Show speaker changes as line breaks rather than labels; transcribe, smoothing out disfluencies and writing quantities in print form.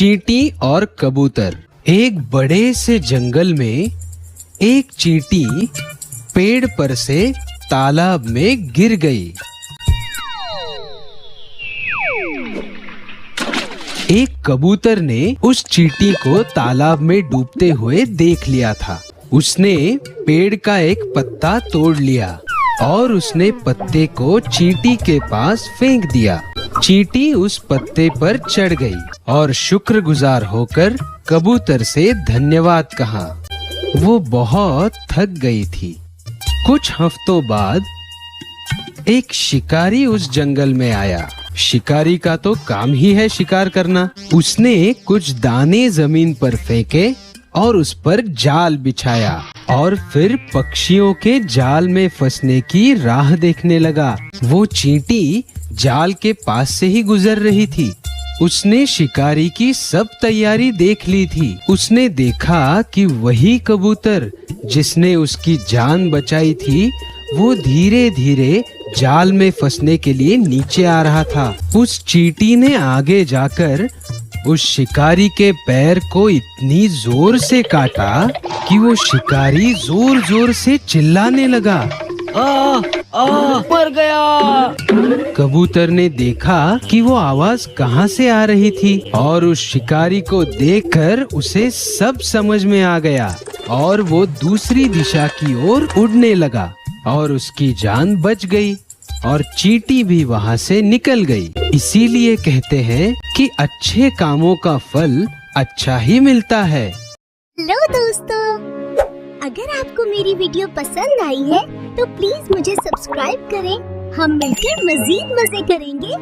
चींटी और कबूतर। एक बड़े से जंगल में एक चींटी पेड़ पर से तालाब में गिर गई। एक कबूतर ने उस चींटी को तालाब में डूबते हुए देख लिया था। उसने पेड़ का एक पत्ता तोड़ लिया और उसने पत्ते को चींटी के पास फेंक दिया। चींटी उस पत्ते पर चढ़ गई और शुक्रगुजार होकर कबूतर से धन्यवाद कहा। वो बहुत थक गई थी। कुछ हफ्तों बाद एक शिकारी उस जंगल में आया। शिकारी का तो काम ही है शिकार करना। उसने कुछ दाने जमीन पर फेंके और उस पर जाल बिछाया और फिर पक्षियों के जाल में फंसने की राह देखने लगा। वो चींटी जाल के पास से ही गुजर रही थी। उसने शिकारी की सब तैयारी देख ली थी। उसने देखा कि वही कबूतर जिसने उसकी जान बचाई थी वो धीरे धीरे जाल में फंसने के लिए नीचे आ रहा था। उस चींटी ने आगे जाकर उस शिकारी के पैर को इतनी जोर से काटा कि वो शिकारी जोर जोर से चिल्लाने लगा,
मर गया।
कबूतर ने देखा कि वो आवाज कहाँ से आ रही थी और उस शिकारी को देखकर उसे सब समझ में आ गया और वो दूसरी दिशा की ओर उड़ने लगा और उसकी जान बच गई और चींटी भी वहाँ से निकल गई। इसीलिए कहते हैं कि अच्छे कामों का फल अच्छा ही मिलता है।
हेलो दोस्तों, अगर आपको मेरी वीडियो पसंद आई है तो प्लीज मुझे सब्सक्राइब करें। हम मिलकर मजीद मजे करेंगे।